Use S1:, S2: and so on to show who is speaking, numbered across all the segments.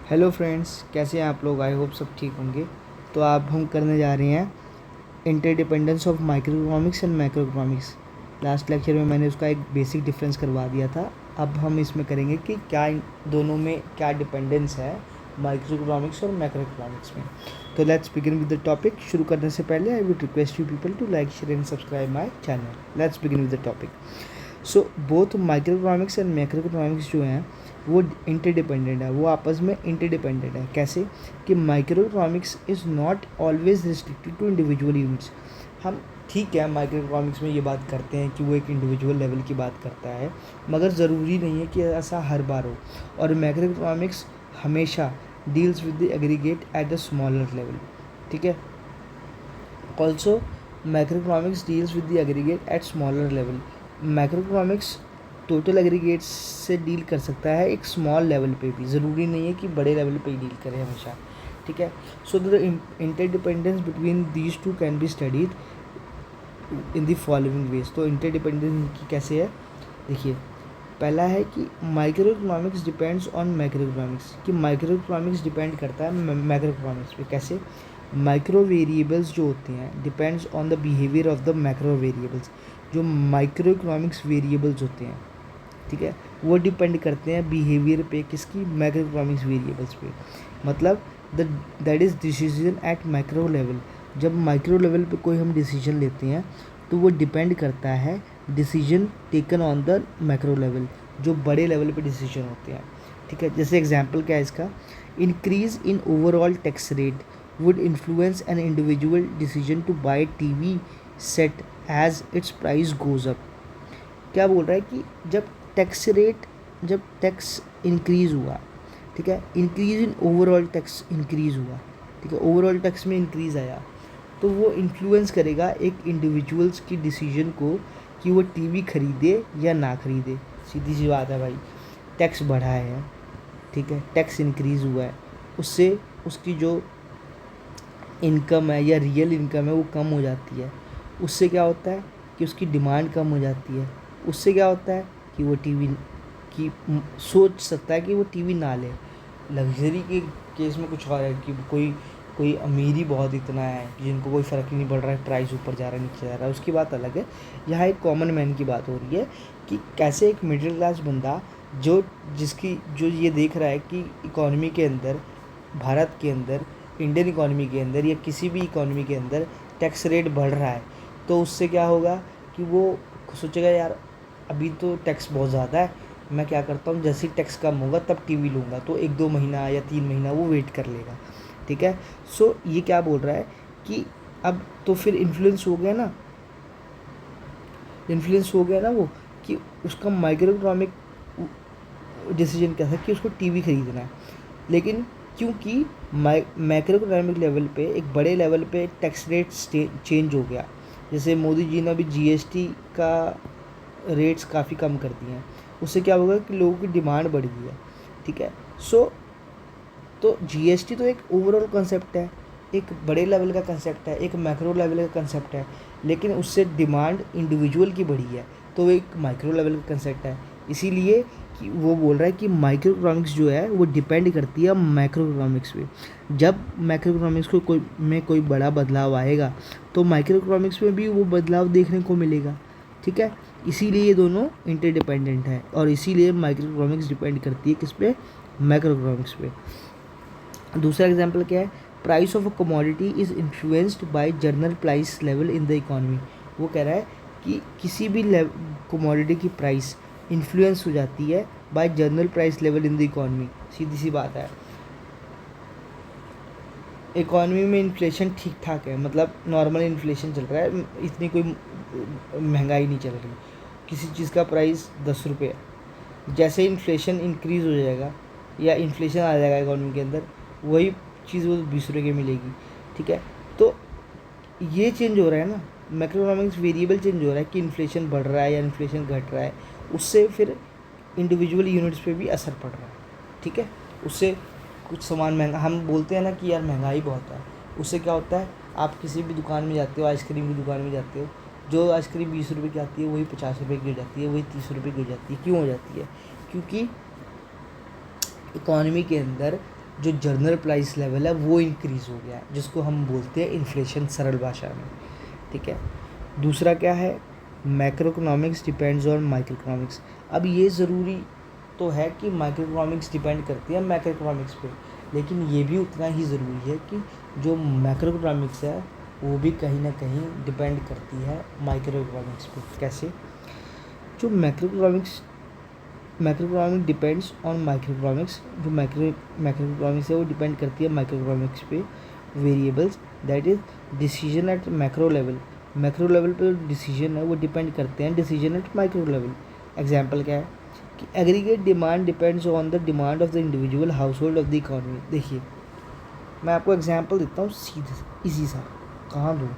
S1: Hello friends, कैसे हैं आप लोग। आई होप सब ठीक होंगे। तो अब हम करने जा रहे हैं interdependence of micro economics and macro economics. Last lecture में मैंने उसका एक बेसिक डिफरेंस करवा दिया था। अब हम इसमें करेंगे कि क्या इन दोनों में क्या डिपेंडेंस है, माइक्रो इकोनॉमिक्स और मैक्रो इकोनॉमिक्स में। तो let's begin with the topic. शुरू करने से पहले I would request you people to like, share and subscribe my channel. Let's begin with the topic. So both micro economics and macro economics जो हैं वो interdependent है, वो आपस में इंटरडिपेंडेंट है। कैसे कि micro economics is not always restricted to individual units. हम ठीक है माइक्रो इकोनॉमिक्स में ये बात करते हैं कि वो एक इंडिविजुअल लेवल की बात करता है, मगर ज़रूरी नहीं है कि ऐसा हर बार हो। और मैक्रो इकोनॉमिक्स हमेशा deals with the aggregate at the smaller level. ठीक है। Also macro economics deals with the aggregate at smaller level. Macro economics total aggregates से डील कर सकता है एक स्मॉल लेवल पे भी, ज़रूरी नहीं है कि बड़े लेवल पे ही डील करे हमेशा। ठीक है। So the interdependence between these two can be studied in the following veg. तो इंटरडिपेंडेंस इनकी कैसे है, देखिए। पहला है कि micro economics depends on macro economics, कि माइक्रो इकोनॉमिक्स डिपेंड करता है मैक्रो इकोनॉमिक्स पे। कैसे? माइक्रो वेरिएबल्स जो होते हैं depends on the behaviour of the macro variables. जो माइक्रो इकोनॉमिक्स वेरिएबल्स होते हैं, ठीक है, वो डिपेंड करते हैं बिहेवियर पे, किसकी? मैक्रो इकोनॉमिक्स वेरिएबल्स पे। मतलब that is decision at macro level. जब माइक्रो लेवल पे कोई हम डिसीजन लेते हैं तो वो डिपेंड करता है decision taken on the macro level, जो बड़े लेवल पे डिसीजन होते हैं। ठीक है। जैसे एग्जांपल क्या है इसका? Increase in overall tax rate would influence an individual decision to buy TV set as its price goes up. क्या बोल रहा है कि जब टैक्स इंक्रीज़ हुआ, ठीक है, increase in overall tax increase हुआ, ठीक है, ओवरऑल टैक्स में इंक्रीज़ आया, तो वो इन्फ्लुएंस करेगा एक इंडिविजुअल्स की डिसीजन को कि वो टीवी खरीदे या ना खरीदे। सीधी सी बात है भाई, टैक्स बढ़ा है, ठीक है, टैक्स इंक्रीज़ हुआ है, उससे उसकी जो इनकम है या रियल इनकम है वो कम हो जाती है। उससे क्या होता है कि उसकी डिमांड कम हो जाती है। उससे क्या होता है कि वो टीवी की सोच सकता है कि वो टीवी ना ले। लग्जरी के केस में कुछ और है कि कोई कोई अमीरी बहुत इतना है कि जिनको कोई फ़र्क ही नहीं पड़ रहा है, प्राइस ऊपर जा रहा है नीचे जा रहा है, उसकी बात अलग है। यहाँ एक कॉमन मैन की बात हो रही है कि कैसे एक मिडिल क्लास बंदा जो ये देख रहा है कि इकॉनमी के अंदर, भारत के अंदर, इंडियन इकॉनमी के अंदर या किसी भी इकॉनमी के अंदर टैक्स रेट बढ़ रहा है, तो उससे क्या होगा कि वो सोचेगा यार अभी तो टैक्स बहुत ज़्यादा है, मैं क्या करता हूँ जैसे ही टैक्स कम होगा तब टीवी लूँगा। तो 1-2 महीना या 3 महीना वो वेट कर लेगा। ठीक है। सो ये क्या बोल रहा है कि अब तो फिर इन्फ्लुएंस हो गया ना वो, कि उसका माइक्रो इकोनॉमिक डिसीजन क्या था कि उसको टीवी खरीदना है। लेकिन क्योंकि मैक्रो इकोनॉमिक लेवल पे, एक बड़े लेवल पे टैक्स रेट चेंज हो गया, जैसे मोदी जी ने अभी जीएसटी का रेट्स काफ़ी कम कर दिए हैं, उससे क्या होगा कि लोगों की डिमांड बढ़ गई है। ठीक है। सो तो जीएसटी तो एक ओवरऑल कंसेप्ट है, एक बड़े लेवल का कंसेप्ट है, एक मैक्रो लेवल का कंसेप्ट है, लेकिन उससे डिमांड इंडिविजुअल की बढ़ी है, तो वो एक माइक्रो लेवल का कंसेप्ट है। इसीलिए कि वो बोल रहा है कि माइक्रो इकोनॉमिक्स जो है वो डिपेंड करती है मैक्रो इकोनॉमिक्स पे। जब मैक्रो इकोनॉमिक्स को कोई बड़ा बदलाव आएगा तो माइक्रो इकोनॉमिक्स में भी वो बदलाव देखने को मिलेगा। ठीक है। इसीलिए ये दोनों इंटरडिपेंडेंट है और इसीलिए माइक्रो इकोनॉमिक्स डिपेंड करती है किस पे? मैक्रो इकोनॉमिक्स पे। दूसरा एग्जांपल क्या है? Price of a commodity is influenced by general price level in the economy. वो कह रहा है कि किसी भी कमोडिटी की प्राइस इन्फ्लुएंस हो जाती है by general price level in the economy. सीधी सी बात है, इकोनॉमी में इन्फ्लेशन ठीक ठाक है, मतलब नॉर्मल इन्फ्लेशन चल रहा है, इतनी कोई महंगाई नहीं चल रही। किसी चीज़ का प्राइस 10 रुपये है, जैसे इन्फ्लेशन इंक्रीज़ हो जाएगा या इन्फ्लेशन आ जाएगा इकोनॉमी के अंदर, वही चीज़ वो 20 रुपये की मिलेगी। ठीक है। तो ये चेंज हो रहा है ना, मैक्रो इकोनॉमिक्स वेरिएबल चेंज हो रहा है कि इन्फ्लेशन बढ़ रहा है या इन्फ्लेशन घट रहा है, उससे फिर इंडिविजुअल यूनिट्स पे भी असर पड़ रहा है। ठीक है। उससे कुछ सामान महंगा, हम बोलते हैं ना कि यार महंगाई बहुत है, उससे क्या होता है, आप किसी भी दुकान में जाते हो, आइसक्रीम की दुकान में जाते हो, जो आइसक्रीम 20 रुपये की आती है वही 50 रुपये की हो जाती है, वही 30 रुपये की हो जाती है। क्यों हो जाती है? क्योंकि इकॉनमी के अंदर जो जनरल प्राइस लेवल है वो इंक्रीज़ हो गया है, जिसको हम बोलते हैं इन्फ्लेशन सरल भाषा में, ठीक है। दूसरा क्या है, macro economics depends on micro economics. अब ये ज़रूरी तो है कि माइक्रो इकोनॉमिक्स डिपेंड करती है मैक्रो इकोनॉमिक्स पे, लेकिन ये भी उतना ही ज़रूरी है कि जो मैक्रो इकोनॉमिक्स है वो भी कहीं ना कहीं डिपेंड करती है माइक्रो इकोनॉमिक्स पे। कैसे? जो macro economic depends on micro economics, जो मैक्रो इकोनॉमिक्स है वो डिपेंड करती है माइक्रो इकोनॉमिक्स पे। Variables that is decision at macro level पे डिसीजन है वो डिपेंड करते हैं decision at micro level. Example क्या है कि aggregate demand depends on the demand of the individual house hold of the economy. देखिए मैं आपको एग्जाम्पल देता हूँ सीधे इजी सा। कहाँ दूँ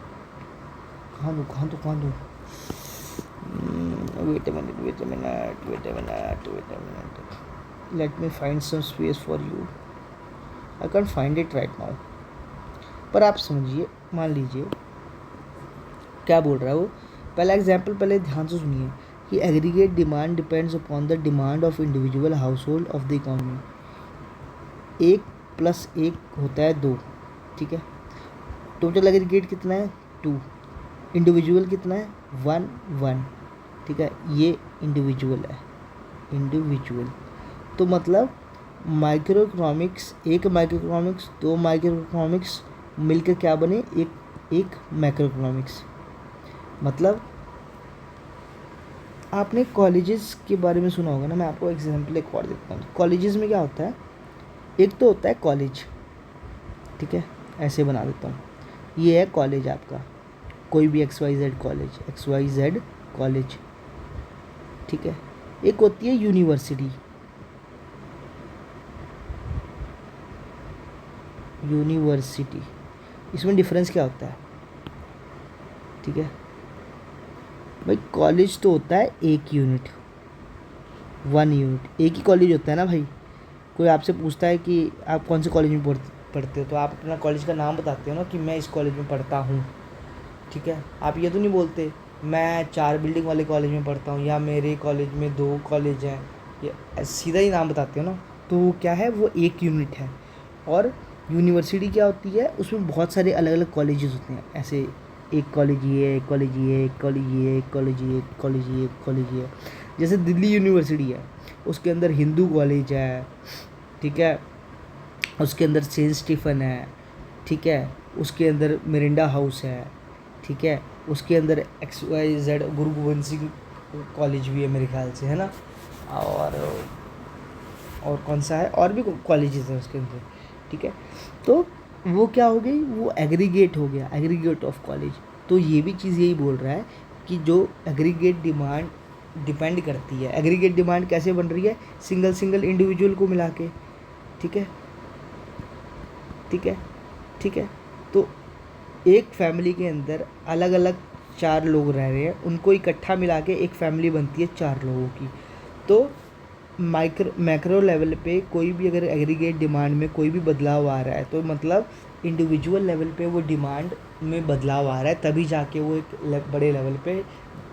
S1: wait a minute, let me find some space for you. I can't find it right now. पर आप समझिए, मान लीजिए क्या बोल रहा है वो। पहला एग्जाम्पल पहले ध्यान से सुनिए कि aggregate demand depends upon the demand of individual house hold of the economy. 1 + 1 होता है 2, ठीक है। टोटल एग्रीगेट कितना है 2, इंडिविजुअल कितना है 1, ठीक है। ये इंडिविजुअल है, तो मतलब माइक्रो इकोनॉमिक्स, एक माइक्रो इकोनॉमिक्स, 2 माइक्रो इकोनॉमिक्स मिलकर क्या बने, एक मैक्रो इकोनॉमिक्स। मतलब आपने कॉलेजेस के बारे में सुना होगा ना, मैं आपको एग्जांपल एक और देता हूँ। कॉलेजेस में क्या होता है, एक तो होता है कॉलेज, ठीक है, ऐसे बना देता हूँ। ये है कॉलेज आपका, कोई भी XYZ कॉलेज, ठीक है। एक होती है यूनिवर्सिटी, इसमें डिफरेंस क्या होता है, ठीक है भाई। कॉलेज तो होता है 1 यूनिट, एक ही कॉलेज होता है ना भाई। कोई आपसे पूछता है कि आप कौन से कॉलेज में पढ़ते हो, तो आप अपना कॉलेज का नाम बताते हो ना कि मैं इस कॉलेज में पढ़ता हूँ, ठीक है। आप ये तो नहीं बोलते मैं 4 बिल्डिंग वाले कॉलेज में पढ़ता हूँ या मेरे कॉलेज में 2 कॉलेज हैं, ये सीधा ही नाम बताते हो ना। तो वो क्या है, वो 1 यूनिट है। और यूनिवर्सिटी क्या होती है, उसमें बहुत सारे अलग अलग कॉलेजेस होते हैं। ऐसे एक कॉलेज ये, एक कॉलेज ये, एक कॉलेज ये, एक कॉलेज ये, एक कॉलेज ये, एक कॉलेज ये। जैसे दिल्ली यूनिवर्सिटी है, उसके अंदर हिंदू कॉलेज है, ठीक है, उसके अंदर सेंट स्टीफन है, ठीक है, उसके अंदर मिरिंडा हाउस है, ठीक है, उसके अंदर XYZ गुरु गोविंद सिंह कॉलेज भी है मेरे ख्याल से, है ना। और कौन सा है, और भी कॉलेजेस हैं उसके अंदर, ठीक है। तो वो क्या हो गई, वो एग्रीगेट हो गया, एग्रीगेट ऑफ कॉलेज। तो ये भी चीज़ यही बोल रहा है कि जो एग्रीगेट डिमांड डिपेंड करती है, एग्रीगेट डिमांड कैसे बन रही है, सिंगल इंडिविजुअल को मिला के, ठीक है। तो एक फैमिली के अंदर अलग अलग 4 लोग रह रहे हैं, उनको इकट्ठा मिला के एक फैमिली बनती है 4 लोगों की। तो मैक्रो लेवल पे कोई भी अगर एग्रीगेट डिमांड में कोई भी बदलाव आ रहा है, तो मतलब इंडिविजुअल लेवल पे वो डिमांड में बदलाव आ रहा है, तभी जाके वो एक बड़े लेवल पे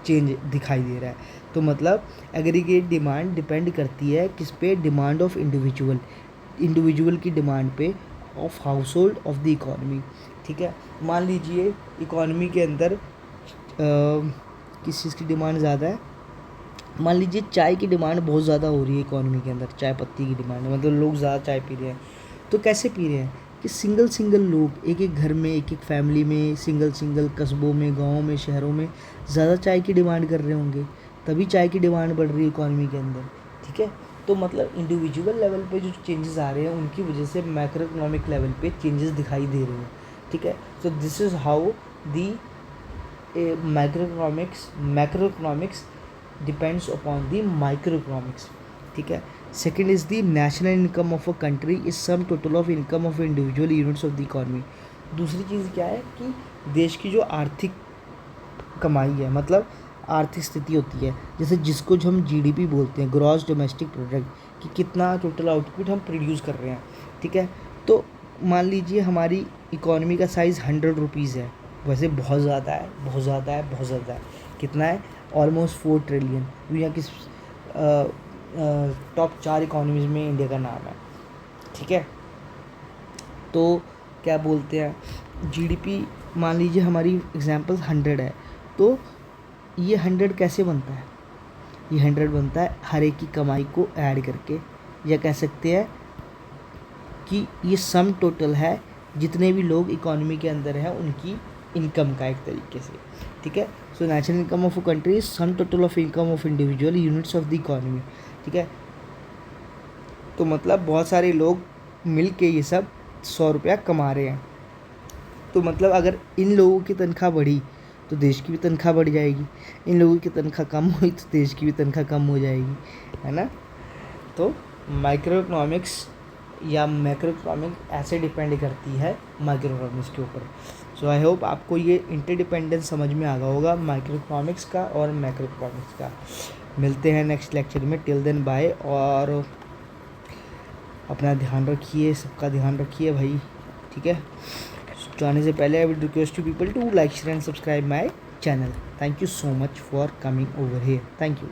S1: चेंज दिखाई दे रहा है। तो मतलब एग्रीगेट डिमांड डिपेंड करती है किस पे, डिमांड ऑफ इंडिविजुअल की डिमांड पे of house hold of the economy, ठीक है। मान लीजिए इकॉनमी के अंदर किस चीज़ की डिमांड ज़्यादा है, मान लीजिए चाय की डिमांड बहुत ज़्यादा हो रही है इकॉनमी के अंदर, चाय पत्ती की डिमांड, मतलब लोग ज़्यादा चाय पी रहे हैं। तो कैसे पी रहे हैं कि सिंगल लोग एक घर में, एक फैमिली में, सिंगल कस्बों में, गाँव में, शहरों में ज़्यादा चाय की डिमांड कर रहे होंगे, तभी चाय की डिमांड बढ़ रही है इकॉनमी के अंदर, ठीक है। तो मतलब इंडिविजुअल लेवल पे जो चेंजेस आ रहे हैं उनकी वजह से मैक्रो इकोनॉमिक लेवल पे चेंजेस दिखाई दे रहे हैं, ठीक है। So this is how the macro economics depends upon the micro economics, ठीक है। Second is the national income of a country is sum total of income of individual units of the economy. दूसरी चीज़ क्या है कि देश की जो आर्थिक कमाई है, मतलब आर्थिक स्थिति होती है, जैसे जिसको जो हम GDP बोलते हैं, ग्रॉस डोमेस्टिक प्रोडक्ट, कि कितना टोटल आउटपुट हम प्रोड्यूस कर रहे हैं, ठीक है। तो मान लीजिए हमारी इकॉनमी का साइज़ 100 रुपीज़ है, वैसे बहुत ज़्यादा है, कितना है, ऑलमोस्ट 4 ट्रिलियन। दुनिया की टॉप 4 इकॉनमीज़ में इंडिया का नाम है, ठीक है। तो क्या बोलते हैं, जीडीपी मान लीजिए हमारी एग्जांपल 100 है, तो ये 100 कैसे बनता है, ये 100 बनता है हर एक की कमाई को ऐड करके, या कह सकते हैं कि ये सम टोटल है जितने भी लोग इकोनॉमी के अंदर हैं उनकी इनकम का एक तरीके से, ठीक है। So national income of a country is sum total of income of individual units of the economy, ठीक है। तो मतलब बहुत सारे लोग मिल के ये सब 100 रुपया कमा रहे हैं, तो मतलब अगर इन लोगों की तनख्वाह बढ़ी तो देश की भी तनख्वाह बढ़ जाएगी, इन लोगों की तनख्वाह कम हुई तो देश की भी तनख्वाह कम हो जाएगी, है ना। तो माइक्रो इकोनॉमिक्स या मैक्रो इकोनॉमिक्स ऐसे डिपेंड करती है माइक्रो इकोनॉमिक्स के ऊपर। सो आई होप आपको ये इंटरडिपेंडेंस समझ में आ गया होगा माइक्रो इकोनॉमिक्स का और मैक्रो इकोनॉमिक्स का। मिलते हैं नेक्स्ट लेक्चर में, टिल देन बाय, और अपना ध्यान रखिए, सबका ध्यान रखिए भाई, ठीक है। जाने से पहले I will request you people to like share and subscribe my channel. Thank you so much for coming over here, thank you.